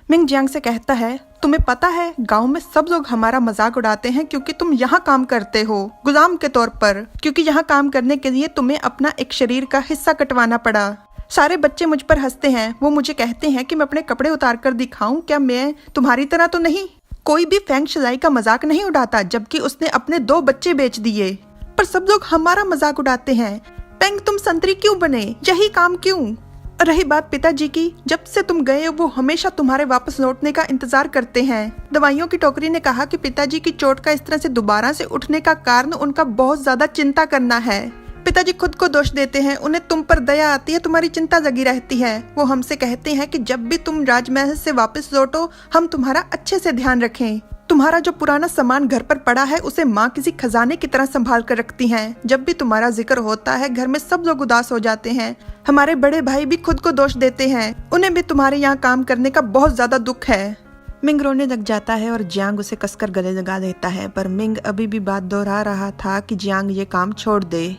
Ming Jiang से कहता है, तुम्हें पता है गांव में सब लोग हमारा मजाक उड़ाते हैं क्योंकि तुम यहाँ काम करते हो गुलाम के तौर पर, क्योंकि यहाँ काम करने के लिए तुम्हें अपना एक शरीर का हिस्सा कटवाना पड़ा। सारे बच्चे मुझ पर हंसते हैं। वो मुझे कहते हैं कि मैं अपने कपड़े उतार कर दिखाऊं, क्या मैं तुम्हारी तरह तो नहीं? कोई भी फेंग शलाई का मजाक नहीं उड़ाता, जबकि उसने अपने 2 बच्चे बेच दिए। पर सब लोग हमारा मजाक उड़ाते हैं। पेंग, तुम संतरी क्यों बने? यही काम क्यों? रही बात पिताजी की, जब से तुम गए वो हमेशा तुम्हारे वापस लौटने का इंतजार करते हैं। दवाइयों की टोकरी ने कहा कि पिताजी की चोट का इस तरह से दोबारा से उठने का कारण उनका बहुत ज्यादा चिंता करना है। पिताजी खुद को दोष देते हैं, उन्हें तुम पर दया आती है, तुम्हारी चिंता जगी रहती है। वो हमसे कहते हैं कि जब भी तुम राजमहल से वापस लौटो हम तुम्हारा अच्छे से ध्यान रखें। तुम्हारा जो पुराना सामान घर पर पड़ा है उसे माँ किसी खजाने की तरह संभाल कर रखती हैं। जब भी तुम्हारा जिक्र होता है घर में सब लोग उदास हो जाते हैं। हमारे बड़े भाई भी खुद को दोष देते हैं, उन्हें भी तुम्हारे यहाँ काम करने का बहुत ज्यादा दुख है। मिंग रोने लग जाता है और जियांग उसे कसकर गले लगा लेता है, पर मिंग अभी भी बात दोहरा रहा था कि जियांग ये काम छोड़ दे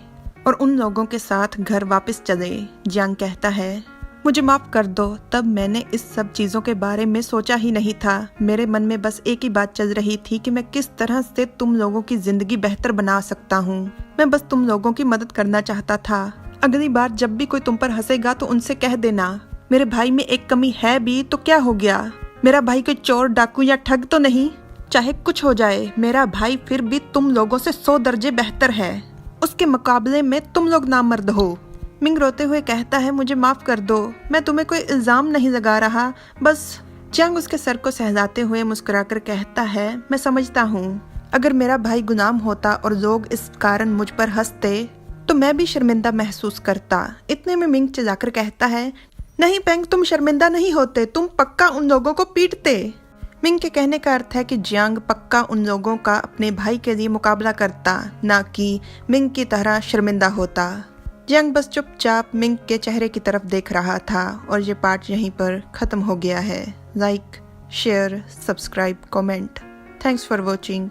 और उन लोगों के साथ घर वापस चले। जियांग कहता है, मुझे माफ कर दो, तब मैंने इस सब चीजों के बारे में सोचा ही नहीं था। मेरे मन में बस एक ही बात चल रही थी कि मैं किस तरह से तुम लोगों की जिंदगी बेहतर बना सकता हूँ। मैं बस तुम लोगों की मदद करना चाहता था। अगली बार जब भी कोई तुम पर हंसेगा तो उनसे कह देना, मेरे भाई में एक कमी है भी तो क्या हो गया? मेरा भाई कोई चोर, डाकू या ठग तो नहीं। चाहे कुछ हो जाए, मेरा भाई फिर भी तुम लोगों से 100 दर्जे बेहतर है। उसके मुकाबले में तुम लोग नामर्द हो। मिंग रोते हुए कहता है, मुझे माफ कर दो, मैं तुम्हें कोई इल्जाम नहीं लगा रहा, बस। जियांग उसके सर को सहलाते हुए मुस्कुराकर कहता है, मैं समझता हूँ, अगर मेरा भाई गुलाम होता और लोग इस कारण मुझ पर हंसते तो मैं भी शर्मिंदा महसूस करता। इतने में मिंग चिल्लाकर कहता है, नहीं पेंग, तुम शर्मिंदा नहीं होते, तुम पक्का उन लोगों को पीटते। मिंग के कहने का अर्थ है कि जियांग पक्का उन लोगों का अपने भाई के लिए मुकाबला करता, ना कि मिंग की तरह शर्मिंदा होता। जियांग बस चुपचाप मिंग के चेहरे की तरफ देख रहा था और ये पार्ट यहीं पर खत्म हो गया है। Like, share, subscribe, comment. Thanks for watching.